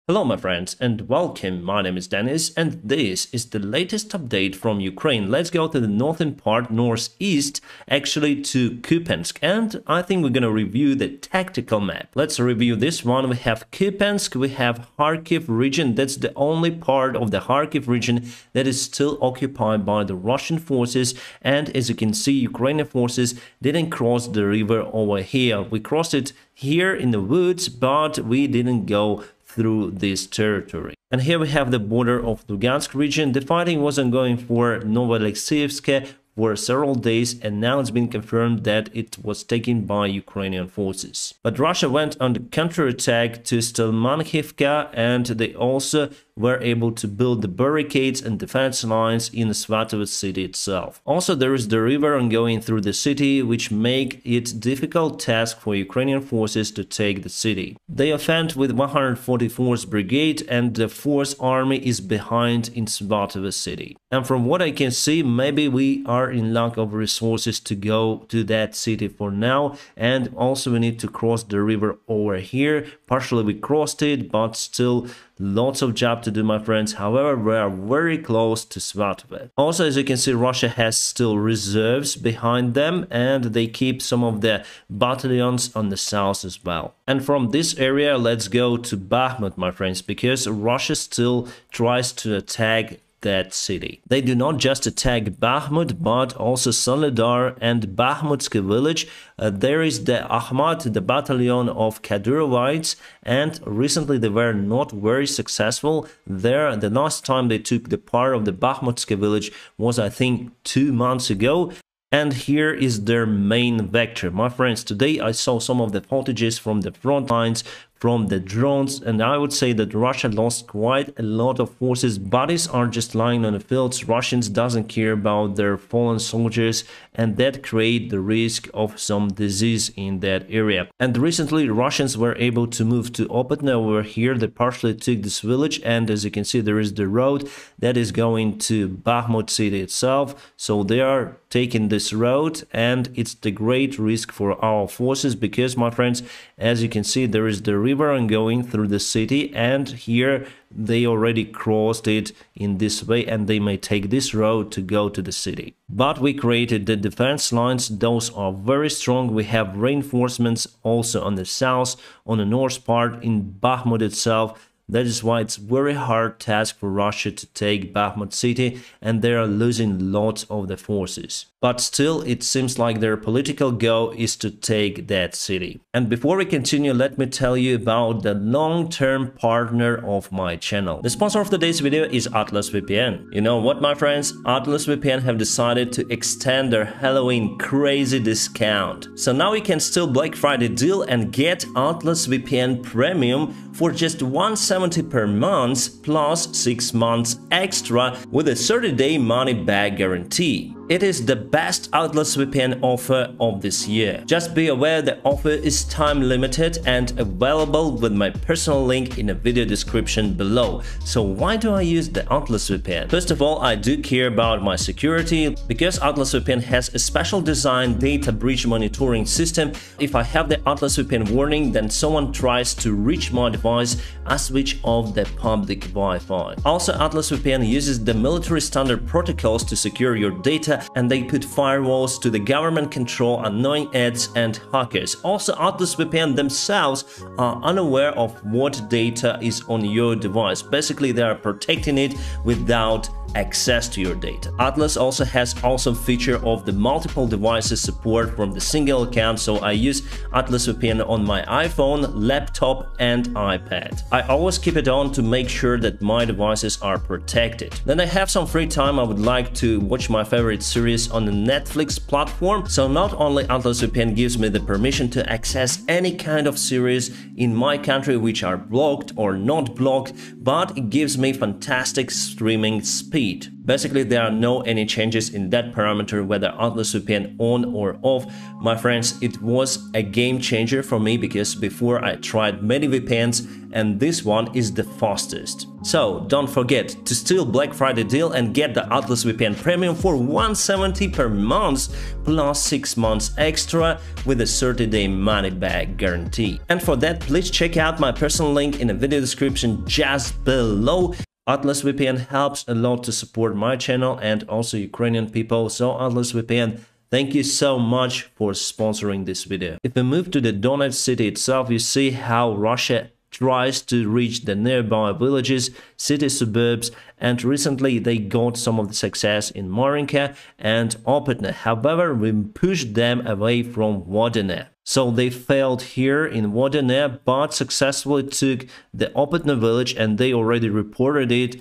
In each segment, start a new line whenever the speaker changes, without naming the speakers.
Hello my friends and welcome, my name is Dennis and this is the latest update from Ukraine. Let's go to the northern part, northeast, actually to Kupiansk, and I think we're gonna review the tactical map. Let's review this one. We have Kupiansk, we have Kharkiv region. That's the only part of the Kharkiv region that is still occupied by the Russian forces, and as you can see, Ukrainian forces didn't cross the river over here. We crossed it here in the woods, but we didn't go through this territory. And here we have the border of Lugansk region. The fighting was ongoing for Novoalexeyevsk for several days, and now it's been confirmed that it was taken by Ukrainian forces. But Russia went on the counterattack to Stelmankhivka, and they also were able to build the barricades and defense lines in the Svatovo city itself. Also, there is the river ongoing through the city, which make it difficult task for Ukrainian forces to take the city. They offend with 144th Brigade, and the 4th Army is behind in Svatovo city. And from what I can see, maybe we are in lack of resources to go to that city for now, and also we need to cross the river over here. Partially we crossed it, but still lots of job to do, my friends. However, we are very close to Svatovo. Also, as you can see, Russia has still reserves behind them, and they keep some of the battalions on the south as well. And from this area, let's go to Bakhmut, my friends, because Russia still tries to attack that city. They do not just attack Bakhmut, but also Soledar and Bakhmutsk village. There is the Akhmat, the battalion of Kadyrovites, and recently they were not very successful there. The last time they took the part of the Bakhmutsk village was, I think, 2 months ago. And here is their main vector. My friends, today I saw some of the footages from the front lines, from the drones, and I would say that Russia lost quite a lot of forces. Bodies are just lying on the fields. Russians doesn't care about their fallen soldiers, and that create the risk of some disease in that area. And recently Russians were able to move to Opatna over here. They partially took this village, and as you can see, there is the road that is going to Bakhmut city itself. So they are taking this road, and it's the great risk for our forces because, my friends, as you can see, there is the river ongoing through the city, and here they already crossed it in this way, and they may take this road to go to the city. But we created the defense lines. Those are very strong. We have reinforcements also on the south, on the north part in Bakhmut itself. That is why it's very hard task for Russia to take Bakhmut city, and they are losing lots of the forces. But still, it seems like their political goal is to take that city. And before we continue, let me tell you about the long-term partner of my channel. The sponsor of today's video is Atlas VPN. You know what, my friends? Atlas VPN have decided to extend their Halloween crazy discount. So now you can still Black Friday deal and get Atlas VPN Premium for just $170 per month plus 6 months extra with a 30-day money-back guarantee. It is the best Atlas VPN offer of this year. Just be aware the offer is time limited and available with my personal link in the video description below. So why do I use the Atlas VPN? First of all, I do care about my security because Atlas VPN has a special design data breach monitoring system. If I have the Atlas VPN warning, then someone tries to reach my device, I switch off the public Wi-Fi. Also, Atlas VPN uses the military standard protocols to secure your data, and they put firewalls to the government control annoying ads and hackers. Also, Atlas VPN themselves are unaware of what data is on your device. Basically, they are protecting it without access to your data. Atlas also has awesome feature of the multiple devices support from the single account, so I use Atlas VPN on my iPhone, laptop and iPad. I always keep it on to make sure that my devices are protected. Then I have some free time, I would like to watch my favorite series on the Netflix platform, so not only Atlas VPN gives me the permission to access any kind of series in my country which are blocked or not blocked, but it gives me fantastic streaming speed. speed. Basically, there are no any changes in that parameter, whether Atlas VPN on or off. My friends, it was a game changer for me because before I tried many VPNs and this one is the fastest. So don't forget to steal Black Friday deal and get the Atlas VPN Premium for $170 per month plus 6 months extra with a 30-day money-back guarantee. And for that, please check out my personal link in the video description just below. Atlas VPN helps a lot to support my channel and also Ukrainian people, so Atlas VPN, thank you so much for sponsoring this video. If we move to the Donetsk city itself, you see how Russia tries to reach the nearby villages, city suburbs, and recently they got some of the success in Marinka and Opitne. However, we pushed them away from Vodene. So they failed here in Vodene, but successfully took the Opitne village, and they already reported it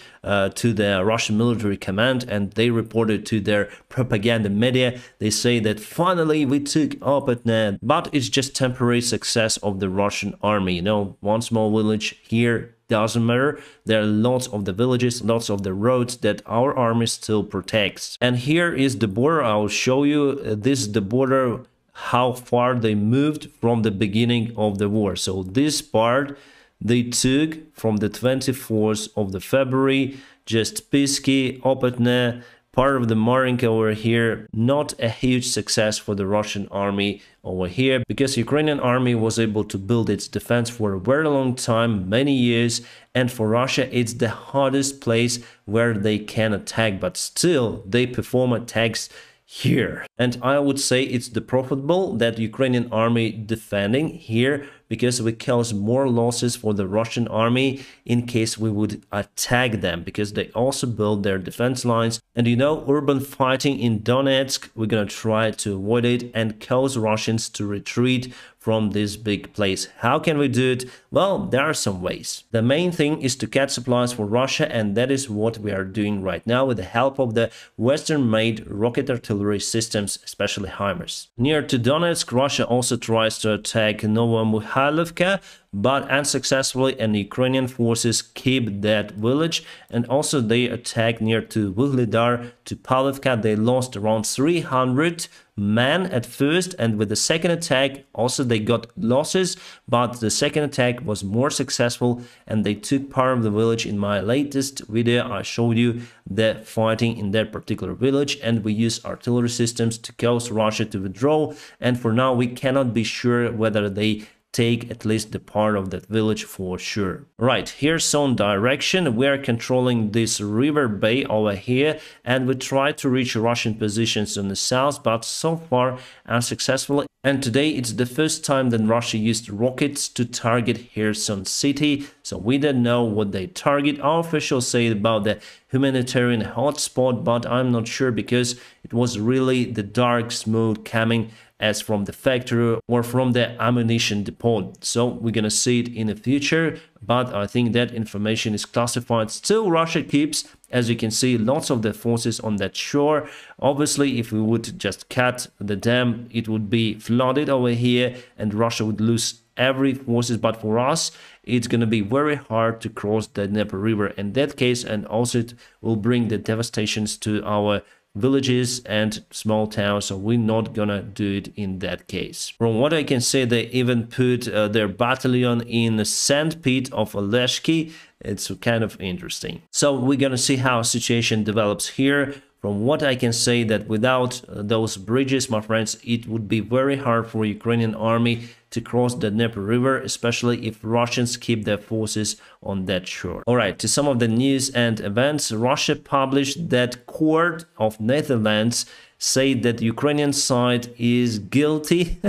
to the Russian military command, and they reported to their propaganda media. They say that finally we took Opitne, but it's just temporary success of the Russian army. You know, one small village here doesn't matter. There are lots of the villages, lots of the roads that our army still protects. And here is the border. I'll show you. This is the border, how far they moved from the beginning of the war. So this part they took from the 24th of the February, just Pisky, Opitne, part of the Marinka over here. Not a huge success for the Russian army over here, because Ukrainian army was able to build its defense for a very long time, many years, and for Russia it's the hardest place where they can attack, but still they perform attacks here. And I would say it's the profitable that Ukrainian army defending here, because we cause more losses for the Russian army in case we would attack them, because they also build their defense lines. And you know, urban fighting in Donetsk, we're gonna try to avoid it and cause Russians to retreat from this big place. How can we do it? Well, there are some ways. The main thing is to get supplies for Russia, and that is what we are doing right now with the help of the Western-made rocket artillery systems, especially HIMARS. Near to Donetsk, Russia also tries to attack Novomykhailivka, but unsuccessfully, and Ukrainian forces keep that village. And also they attack near to Vuhledar, to Palivka. They lost around 300 men at first, and with the second attack also they got losses, but the second attack was more successful and they took part of the village. In my latest video I showed you the fighting in that particular village, and we use artillery systems to cause Russia to withdraw, and for now we cannot be sure whether they take at least the part of that village for sure. Right, here's some direction. We are controlling this river bay over here, and we try to reach Russian positions in the south, but so far unsuccessfully. And today it's the first time that Russia used rockets to target Kherson city, so we don't know what they target. Our officials say about the humanitarian hotspot, but I'm not sure, because it was really the dark smoke coming as from the factory or from the ammunition depot. So we're gonna see it in the future, but I think that information is classified. Still, Russia keeps, as you can see, lots of the forces on that shore. Obviously, if we would just cut the dam, it would be flooded over here and Russia would lose every forces. But for us, it's going to be very hard to cross the Dnieper River in that case, and also it will bring the devastations to our villages and small towns, so we're not gonna do it in that case. From what I can say, they even put their battalion in the sand pit of Aleshki. It's kind of interesting. So we're gonna see how situation develops here. From what I can say, that without those bridges, my friends, it would be very hard for Ukrainian army to cross the Dnieper River, especially if Russians keep their forces on that shore. Alright, to some of the news and events, Russia published that court of Netherlands say that the Ukrainian side is guilty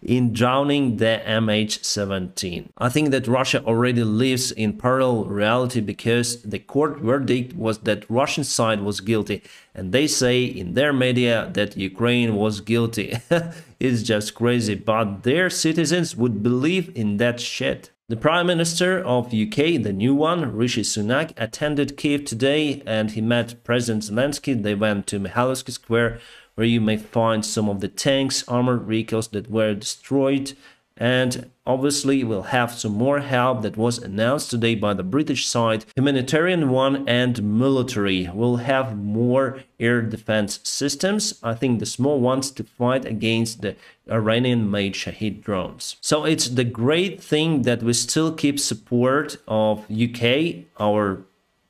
in drowning the MH17. I think that Russia already lives in parallel reality, because the court verdict was that Russian side was guilty, and they say in their media that Ukraine was guilty. It's just crazy, but their citizens would believe in that shit. The Prime Minister of UK, the new one, Rishi Sunak, attended Kiev today, and he met President Zelensky. They went to Mikhailovsky Square, where you may find some of the tanks, armored vehicles that were destroyed, and obviously we'll have some more help that was announced today by the British side, humanitarian one and military. We'll have more air defense systems, I think the small ones, to fight against the Iranian-made Shahid drones. So it's the great thing that we still keep support of UK, our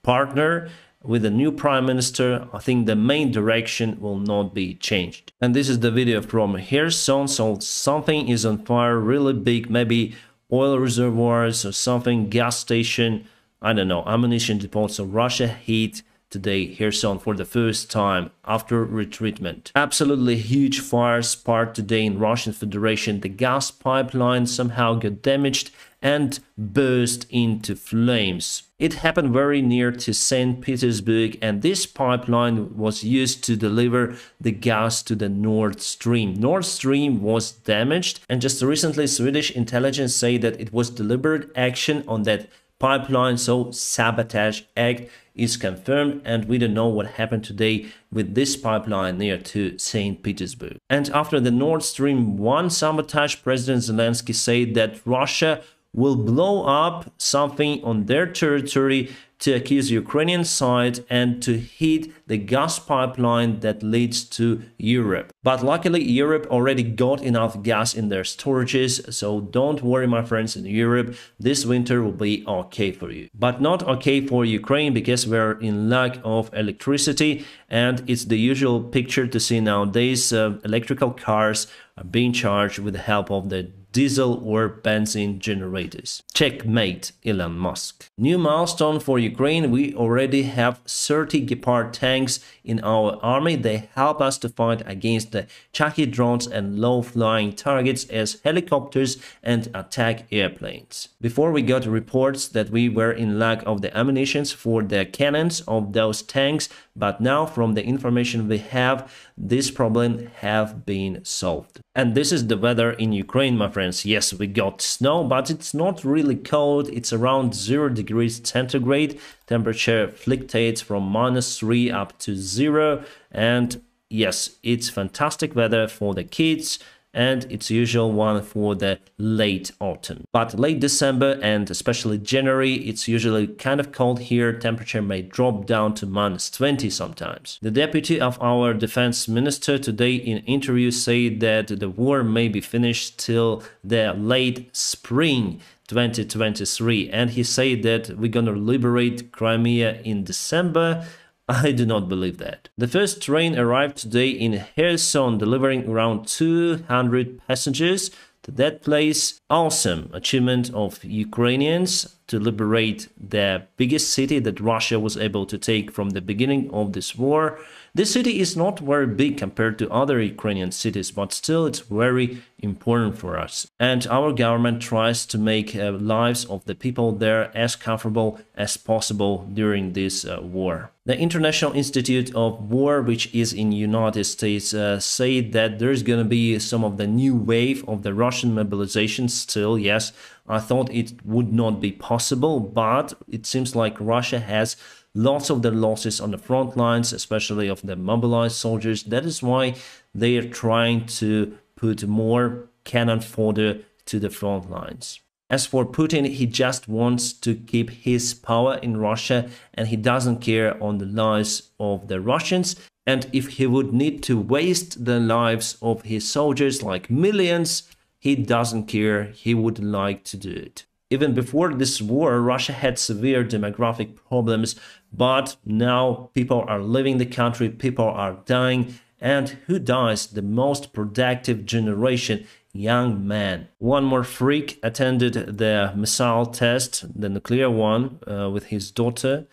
partner. With the new Prime Minister, I think the main direction will not be changed. And this is the video from Kherson, so something is on fire really big, maybe oil reservoirs or something, gas station, I don't know, ammunition depots. So Russia hit today Kherson for the first time after retreatment. Absolutely huge fire sparked today in Russian Federation. The gas pipeline somehow got damaged and burst into flames. It happened very near to St. Petersburg, and this pipeline was used to deliver the gas to the Nord Stream. Nord Stream was damaged, and just recently Swedish intelligence say that it was deliberate action on that pipeline, so sabotage act is confirmed, and we don't know what happened today with this pipeline near to St. Petersburg. And after the Nord Stream 1 sabotage, President Zelensky said that Russia will blow up something on their territory to accuse the Ukrainian side and to hit the gas pipeline that leads to Europe. But luckily, Europe already got enough gas in their storages, so don't worry, my friends in Europe, this winter will be okay for you. But not okay for Ukraine, because we're in lack of electricity, and it's the usual picture to see nowadays. Electrical cars are being charged with the help of the diesel or benzene generators. Checkmate, Elon Musk. New milestone for Ukraine. We already have 30 Gepard tanks in our army. They help us to fight against the Shahid drones and low-flying targets as helicopters and attack airplanes. Before we got reports that we were in lack of the ammunitions for the cannons of those tanks, but now from the information we have, this problem have been solved. And this is the weather in Ukraine, my friends. Yes, we got snow, but it's not really cold. It's around 0 degrees centigrade. Temperature fluctuates from -3 up to 0. And yes, it's fantastic weather for the kids, and it's usual one for the late autumn. But late December and especially January, it's usually kind of cold here. Temperature may drop down to -20 sometimes. The deputy of our defense minister today in interview said that the war may be finished till the late spring 2023, and he said that we're gonna liberate Crimea in December. I do not believe that. The first train arrived today in Kherson, delivering around 200 passengers to that place. Awesome achievement of Ukrainians to liberate the biggest city that Russia was able to take from the beginning of this war. This city is not very big compared to other Ukrainian cities, but still it's very important for us. And our government tries to make lives of the people there as comfortable as possible during this war. The International Institute of War, which is in United States, said that there's going to be some of the new wave of the Russian mobilization still. Yes, I thought it would not be possible, but it seems like Russia has lots of the losses on the front lines, especially of the mobilized soldiers. That is why they are trying to put more cannon fodder to the front lines. As for Putin, he just wants to keep his power in Russia, and he doesn't care on the lives of the Russians. And if he would need to waste the lives of his soldiers, like millions, he doesn't care. He would like to do it. Even before this war, Russia had severe demographic problems, but now people are leaving the country, people are dying, and who dies? The most productive generation, young men. One more freak attended the missile test, the nuclear one, with his daughter.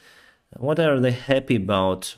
What are they happy about?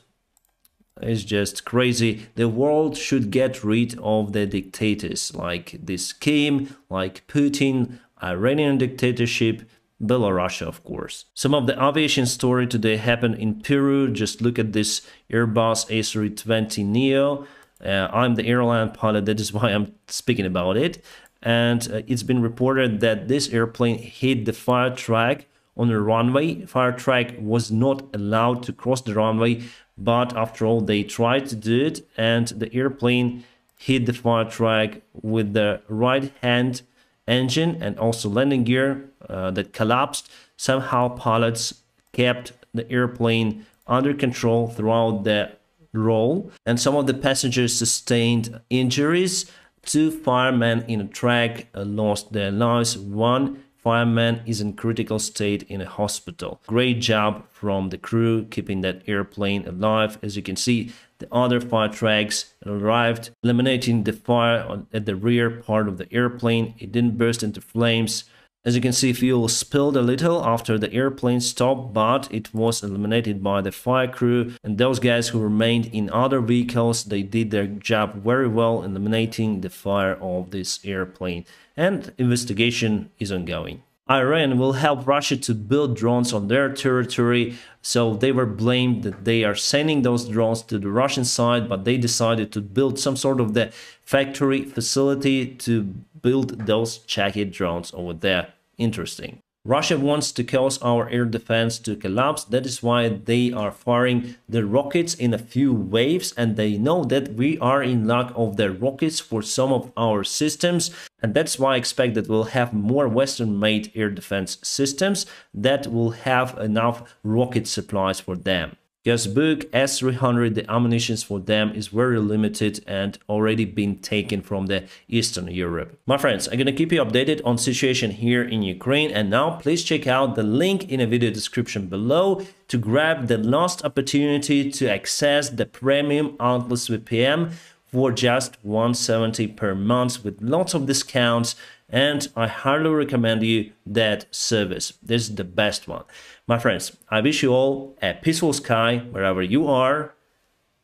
It's just crazy. The world should get rid of the dictators like this Kim, like Putin, Iranian dictatorship, Belarus, of course. Some of the aviation story today happened in Peru. Just look at this Airbus A320neo. I'm the airline pilot, that is why I'm speaking about it. And it's been reported that this airplane hit the fire truck on the runway. Fire truck was not allowed to cross the runway, but after all, they tried to do it, and the airplane hit the fire truck with the right hand engine and also landing gear that collapsed. Somehow pilots kept the airplane under control throughout the roll, and some of the passengers sustained injuries. 2 firemen in a truck lost their lives. 1 fireman is in critical state in a hospital. Great job from the crew keeping that airplane alive. As you can see, the other fire trucks arrived, eliminating the fire at the rear part of the airplane. It didn't burst into flames. As you can see, fuel spilled a little after the airplane stopped, but it was eliminated by the fire crew. And those guys who remained in other vehicles, they did their job very well, eliminating the fire of this airplane. And investigation is ongoing. Iran will help Russia to build drones on their territory. So they were blamed that they are sending those drones to the Russian side, but they decided to build some sort of the factory facility to build those jacket drones over there. Interesting. Russia wants to cause our air defense to collapse. That is why they are firing the rockets in a few waves, and they know that we are in lack of their rockets for some of our systems, and that's why I expect that we'll have more Western-made air defense systems that will have enough rocket supplies for them. Because Buk S-300, the ammunition for them is very limited and already been taken from the Eastern Europe. My friends, I'm gonna keep you updated on situation here in Ukraine, and now please check out the link in the video description below to grab the last opportunity to access the premium Atlas VPN for just $170 per month with lots of discounts, and I highly recommend you that service. This is the best one. My friends, I wish you all a peaceful sky wherever you are.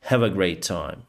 Have a great time.